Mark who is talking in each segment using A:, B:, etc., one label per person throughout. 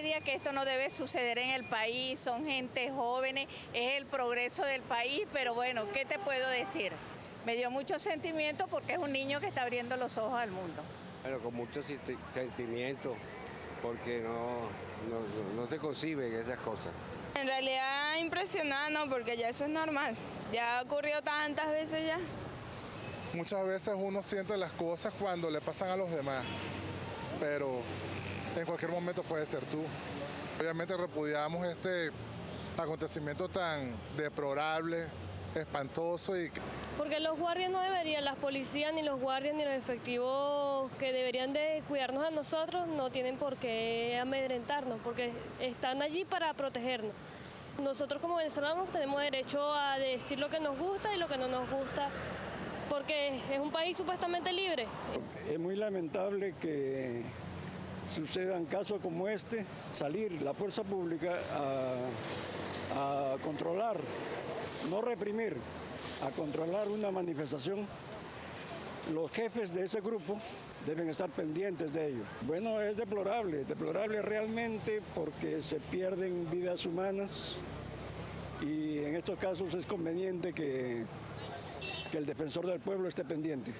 A: Que esto no debe suceder en el país, son gente jóvenes, es el progreso del país, pero bueno, ¿qué te puedo decir? Me dio mucho sentimiento porque es un niño que está abriendo los ojos al mundo.
B: Bueno, con mucho sentimiento, porque no se conciben esas cosas.
C: En realidad impresionada, ¿no? Porque ya eso es normal, ya ha ocurrido tantas veces ya.
D: Muchas veces uno siente las cosas cuando le pasan a los demás, pero en cualquier momento puede ser tú. Obviamente repudiamos este acontecimiento tan deplorable, espantoso y...
E: Porque los guardias no deberían, las policías, ni los guardias, ni los efectivos que deberían de cuidarnos a nosotros, no tienen por qué amedrentarnos, porque están allí para protegernos. Nosotros como venezolanos tenemos derecho a decir lo que nos gusta y lo que no nos gusta, porque es un país supuestamente libre.
F: Es muy lamentable que sucedan casos como este, salir la fuerza pública a controlar, no reprimir, a controlar una manifestación. Los jefes de ese grupo deben estar pendientes de ello. Bueno, es deplorable realmente porque se pierden vidas humanas y en estos casos es conveniente que el defensor del pueblo esté pendiente.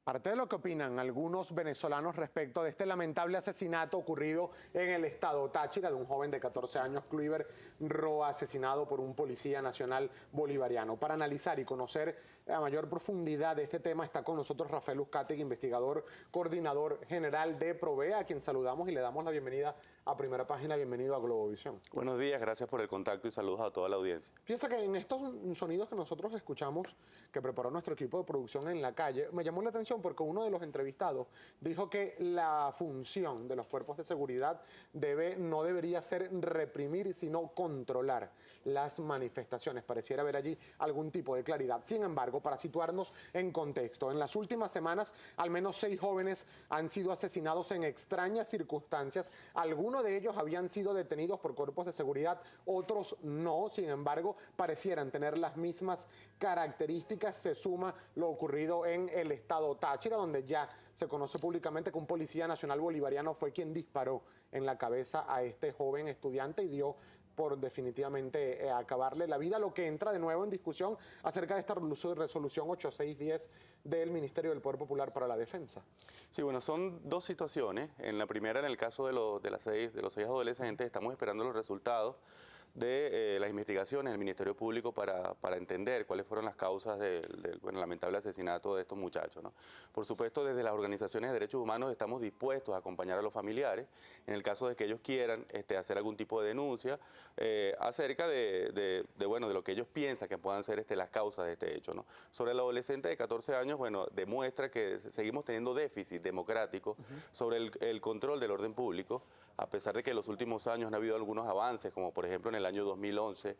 G: Parte de lo que opinan algunos venezolanos respecto de este lamentable asesinato ocurrido en el estado Táchira de un joven de 14 años, Kluivert Roa, asesinado por un policía nacional bolivariano. Para analizar y conocer a mayor profundidad de este tema está con nosotros Rafael Uzcategui, investigador, coordinador general de Provea, a quien saludamos y le damos la bienvenida a Primera Página. Bienvenido a Globovisión.
H: Buenos días, gracias por el contacto y saludos a toda la audiencia.
G: Fíjense que en estos sonidos que nosotros escuchamos, que preparó nuestro equipo de producción en la calle, me llamó la atención porque uno de los entrevistados dijo que la función de los cuerpos de seguridad no debería ser reprimir, sino controlar las manifestaciones. Pareciera haber allí algún tipo de claridad. Sin embargo, para situarnos en contexto, en las últimas semanas, al menos 6 jóvenes han sido asesinados en extrañas circunstancias. Algunos de ellos habían sido detenidos por cuerpos de seguridad, otros no. Sin embargo, parecieran tener las mismas características. Se suma lo ocurrido en el estado Táchira, donde ya se conoce públicamente que un policía nacional bolivariano fue quien disparó en la cabeza a este joven estudiante y dio por definitivamente acabarle la vida, lo que entra de nuevo en discusión acerca de esta resolución 8610 del Ministerio del Poder Popular para la Defensa.
H: Sí, bueno, son dos situaciones. En la primera, en el caso de los 6 adolescentes, estamos esperando los resultados de las investigaciones del Ministerio Público para entender cuáles fueron las causas del lamentable asesinato de estos muchachos, ¿no? Por supuesto, desde las organizaciones de derechos humanos estamos dispuestos a acompañar a los familiares en el caso de que ellos quieran hacer algún tipo de denuncia acerca de lo que ellos piensan que puedan ser las causas de este hecho, ¿no? Sobre el adolescente de 14 años, bueno, demuestra que seguimos teniendo déficit democrático sobre el control del orden público, a pesar de que en los últimos años han habido algunos avances, como por ejemplo en el año 2011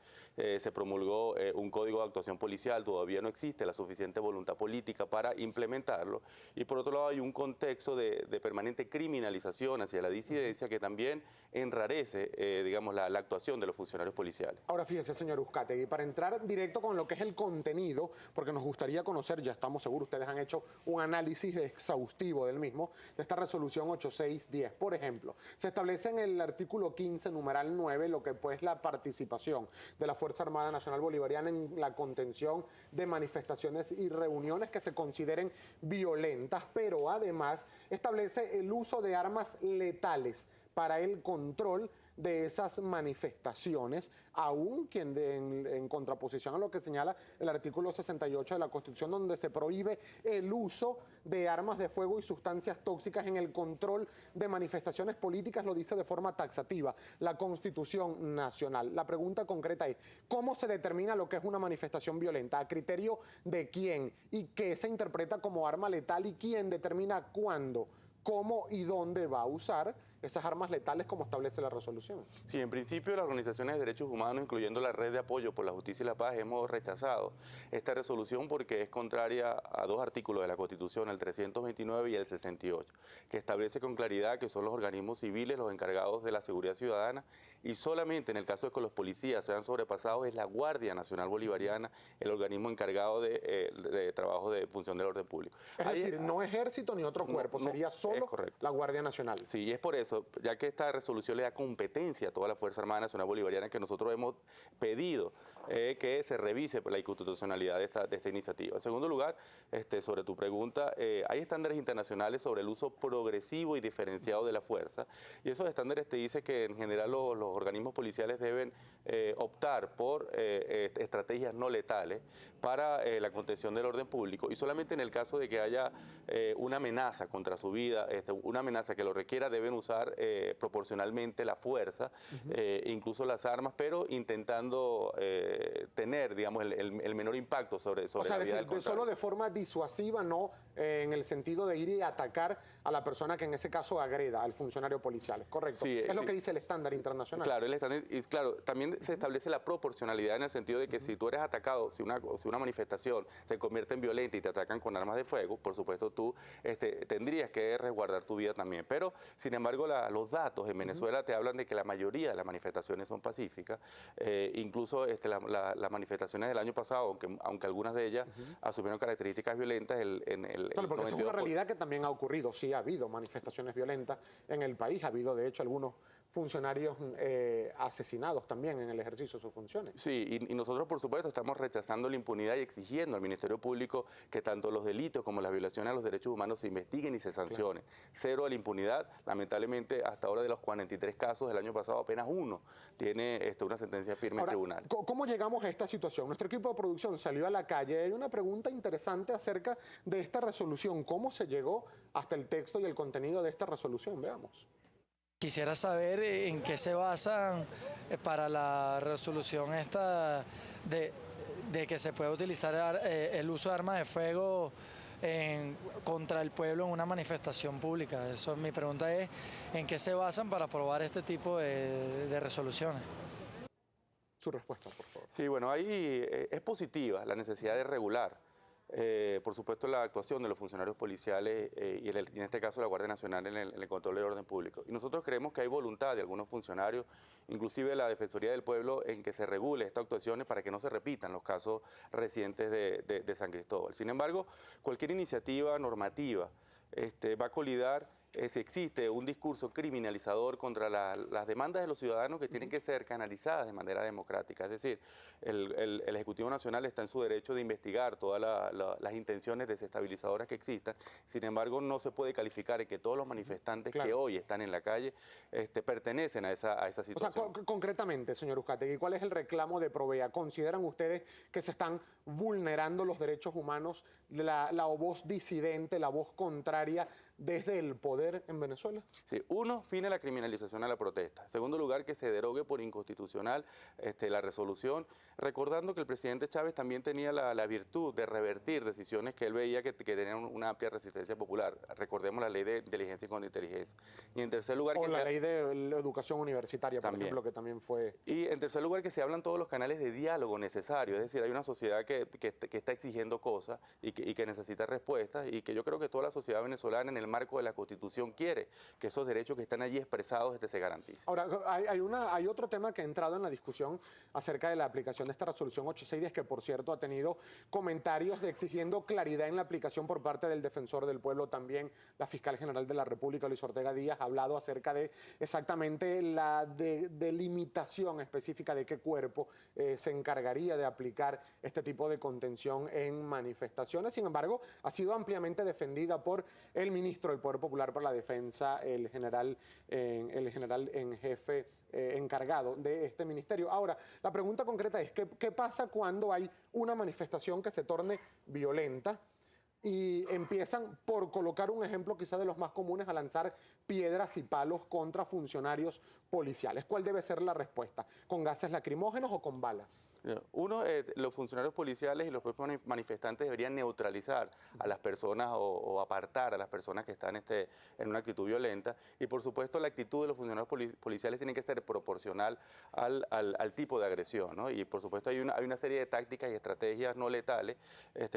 H: se promulgó un código de actuación policial. Todavía no existe la suficiente voluntad política para implementarlo, y por otro lado hay un contexto de permanente criminalización hacia la disidencia que también enrarece la actuación de los funcionarios policiales.
G: Ahora fíjese, señor Uzcategui, para entrar directo con lo que es el contenido, porque nos gustaría conocer, ya estamos seguros, ustedes han hecho un análisis exhaustivo del mismo, de esta resolución 8610. Por ejemplo, se establece en el artículo 15, numeral 9, lo que pues la participación de la Fuerza Armada Nacional Bolivariana en la contención de manifestaciones y reuniones que se consideren violentas, pero además establece el uso de armas letales para el control de esas manifestaciones, aún en contraposición a lo que señala el artículo 68 de la Constitución, donde se prohíbe el uso de armas de fuego y sustancias tóxicas en el control de manifestaciones políticas, lo dice de forma taxativa la Constitución Nacional. La pregunta concreta es, ¿cómo se determina lo que es una manifestación violenta? ¿A criterio de quién? ¿Y qué se interpreta como arma letal? ¿Y quién determina cuándo, cómo y dónde va a usar esas armas letales como establece la resolución?
H: Sí, en principio las organizaciones de derechos humanos, incluyendo la Red de Apoyo por la Justicia y la Paz, hemos rechazado esta resolución porque es contraria a 2 artículos de la Constitución, el 329 y el 68, que establece con claridad que son los organismos civiles los encargados de la seguridad ciudadana, y solamente en el caso de que los policías sean sobrepasados es la Guardia Nacional Bolivariana el organismo encargado de trabajo de función del orden público.
G: Es decir, no ejército ni otro cuerpo, sería solo la Guardia Nacional.
H: Sí, y es por eso eso, ya que esta resolución le da competencia a toda la Fuerza Armada Nacional Bolivariana, que nosotros hemos pedido que se revise la inconstitucionalidad de esta iniciativa. En segundo lugar, sobre tu pregunta, hay estándares internacionales sobre el uso progresivo y diferenciado de la fuerza, y esos estándares te dicen que en general los organismos policiales deben optar por estrategias no letales para la contención del orden público, y solamente en el caso de que haya una amenaza contra su vida, una amenaza que lo requiera, deben usar proporcionalmente la fuerza, incluso las armas, pero intentando tener, digamos, el menor impacto sobre
G: o sea,
H: la vida del contrario.
G: solo de forma disuasiva, no en el sentido de ir y atacar a la persona que en ese caso agreda al funcionario policial, ¿correcto?
H: Sí,
G: es lo
H: sí.
G: que dice el estándar internacional.
H: Claro, el estándar, y claro, también se establece la proporcionalidad en el sentido de que si tú eres atacado, si una manifestación se convierte en violenta y te atacan con armas de fuego, por supuesto tú tendrías que resguardar tu vida también. Pero, sin embargo, los datos en Venezuela te hablan de que la mayoría de las manifestaciones son pacíficas, incluso las manifestaciones del año pasado, aunque algunas de ellas asumieron características violentas,
G: Claro, porque esa es una realidad que también ha ocurrido. Sí, ha habido manifestaciones violentas en el país, ha habido de hecho algunos funcionarios asesinados también en el ejercicio de sus funciones.
H: Sí, y nosotros por supuesto estamos rechazando la impunidad y exigiendo al Ministerio Público que tanto los delitos como las violaciones a los derechos humanos se investiguen y se sancionen. Claro. Cero a la impunidad. Lamentablemente, hasta ahora de los 43 casos del año pasado, apenas uno tiene una sentencia firme en tribunal.
G: ¿Cómo llegamos a esta situación? Nuestro equipo de producción salió a la calle y hay una pregunta interesante acerca de esta resolución. ¿Cómo se llegó hasta el texto y el contenido de esta resolución? Veamos.
I: Quisiera saber en qué se basan para la resolución esta de que se puede utilizar el uso de armas de fuego contra el pueblo en una manifestación pública. Eso, mi pregunta es, ¿en qué se basan para aprobar este tipo de resoluciones?
G: Su respuesta, por favor.
H: Sí, bueno, ahí es positiva la necesidad de regular. Por supuesto, la actuación de los funcionarios policiales y en este caso la Guardia Nacional en el control del orden público. Y nosotros creemos que hay voluntad de algunos funcionarios, inclusive de la Defensoría del Pueblo, en que se regule estas actuaciones para que no se repitan los casos recientes de San Cristóbal. Sin embargo, cualquier iniciativa normativa va a colidar si existe un discurso criminalizador contra las demandas de los ciudadanos que tienen que ser canalizadas de manera democrática. Es decir, el Ejecutivo Nacional está en su derecho de investigar todas las intenciones desestabilizadoras que existan. Sin embargo, no se puede calificar en que todos los manifestantes que hoy están en la calle pertenecen a esa situación.
G: O sea, concretamente, señor Uzcategui, ¿cuál es el reclamo de Provea? ¿Consideran ustedes que se están vulnerando los derechos humanos, la voz disidente, la voz contraria desde el poder en Venezuela?
H: Sí, uno, fin a la criminalización a la protesta. En segundo lugar, que se derogue por inconstitucional la resolución, recordando que el presidente Chávez también tenía la virtud de revertir decisiones que él veía que tenían una amplia resistencia popular. Recordemos la ley de inteligencia y contrainteligencia. Y en tercer lugar...
G: O la ley de la educación universitaria, por ejemplo, que también fue...
H: Y en tercer lugar, que se hablan todos los canales de diálogo necesarios. Es decir, hay una sociedad que está exigiendo cosas y que necesita respuestas, y que yo creo que toda la sociedad venezolana en el marco de la Constitución quiere que esos derechos que están allí expresados se garanticen.
G: Ahora, hay otro tema que ha entrado en la discusión acerca de la aplicación de esta resolución 862, que por cierto ha tenido comentarios exigiendo claridad en la aplicación por parte del Defensor del Pueblo. También la Fiscal General de la República, Luis Ortega Díaz, ha hablado acerca de exactamente la delimitación específica de qué cuerpo se encargaría de aplicar este tipo de contención en manifestaciones. Sin embargo, ha sido ampliamente defendida por el ministro del Poder Popular por la Defensa, el general en jefe encargado de este ministerio. Ahora, la pregunta concreta es, ¿qué pasa cuando hay una manifestación que se torne violenta y empiezan, por colocar un ejemplo quizá de los más comunes, a lanzar piedras y palos contra funcionarios policiales? ¿Cuál debe ser la respuesta? ¿Con gases lacrimógenos o con balas?
H: Uno, los funcionarios policiales y los propios manifestantes deberían neutralizar a las personas o apartar a las personas que están en una actitud violenta. Y por supuesto la actitud de los funcionarios policiales tiene que ser proporcional al tipo de agresión, ¿no? Y por supuesto hay una serie de tácticas y estrategias no letales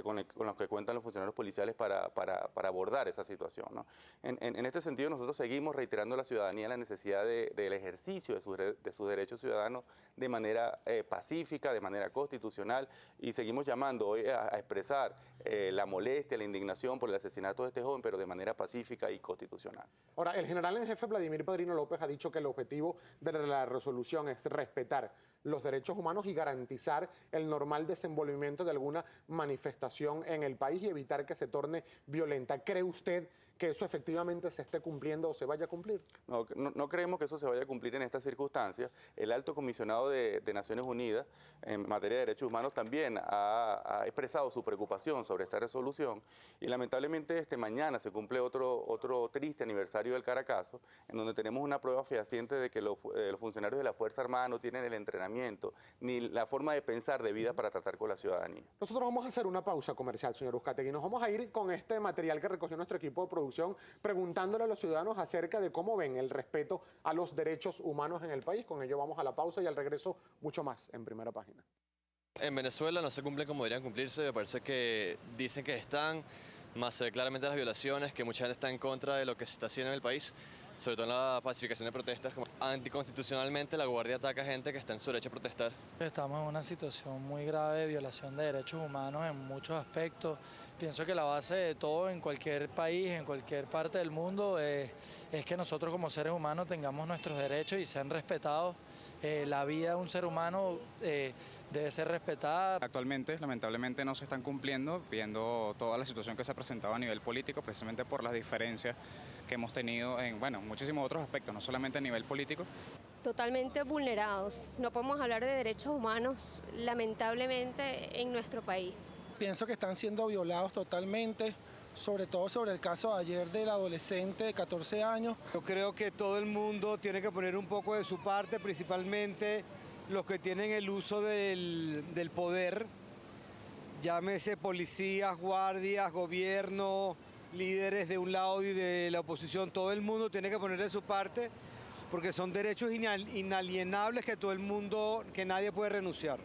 H: con las que cuentan los funcionarios policiales para abordar esa situación, ¿no? En este sentido, nosotros seguimos reiterando a la ciudadanía la necesidad del ejercicio de sus derechos ciudadanos de manera pacífica, de manera constitucional, y seguimos llamando hoy a expresar la molestia, la indignación por el asesinato de este joven, pero de manera pacífica y constitucional.
G: Ahora, el general en jefe Vladimir Padrino López ha dicho que el objetivo de la resolución es respetar los derechos humanos y garantizar el normal desenvolvimiento de alguna manifestación en el país y evitar que se torne violenta. ¿Cree usted que eso efectivamente se esté cumpliendo o se vaya a cumplir?
H: No creemos que eso se vaya a cumplir en estas circunstancias. El alto comisionado de Naciones Unidas en materia de derechos humanos también ha expresado su preocupación sobre esta resolución y lamentablemente mañana se cumple otro triste aniversario del Caracazo, en donde tenemos una prueba fehaciente de que los funcionarios de la Fuerza Armada no tienen el entrenamiento ni la forma de pensar debida para tratar con la ciudadanía.
G: Nosotros vamos a hacer una pausa comercial, señor Uzcategui. Nos vamos a ir con este material que recogió nuestro equipo de producción, preguntándole a los ciudadanos acerca de cómo ven el respeto a los derechos humanos en el país. Con ello vamos a la pausa y al regreso mucho más en Primera Página.
J: En Venezuela no se cumplen como deberían cumplirse. Me parece que dicen que están, más se ve claramente las violaciones, que mucha gente está en contra de lo que se está haciendo en el país, sobre todo en la pacificación de protestas. Anticonstitucionalmente la Guardia ataca a gente que está en su derecho a protestar.
I: Estamos en una situación muy grave de violación de derechos humanos en muchos aspectos. Pienso que la base de todo en cualquier país, en cualquier parte del mundo, es que nosotros como seres humanos tengamos nuestros derechos y sean respetados. La vida de un ser humano debe ser respetada.
K: Actualmente, lamentablemente, no se están cumpliendo, viendo toda la situación que se ha presentado a nivel político, precisamente por las diferencias que hemos tenido en muchísimos otros aspectos, no solamente a nivel político.
L: Totalmente vulnerados. No podemos hablar de derechos humanos, lamentablemente, en nuestro país.
M: Pienso que están siendo violados totalmente, sobre todo sobre el caso de ayer del adolescente de 14 años.
N: Yo creo que todo el mundo tiene que poner un poco de su parte, principalmente los que tienen el uso del poder, llámese policías, guardias, gobierno, líderes de un lado y de la oposición. Todo el mundo tiene que poner de su parte porque son derechos inalienables que todo el mundo, que nadie puede renunciar.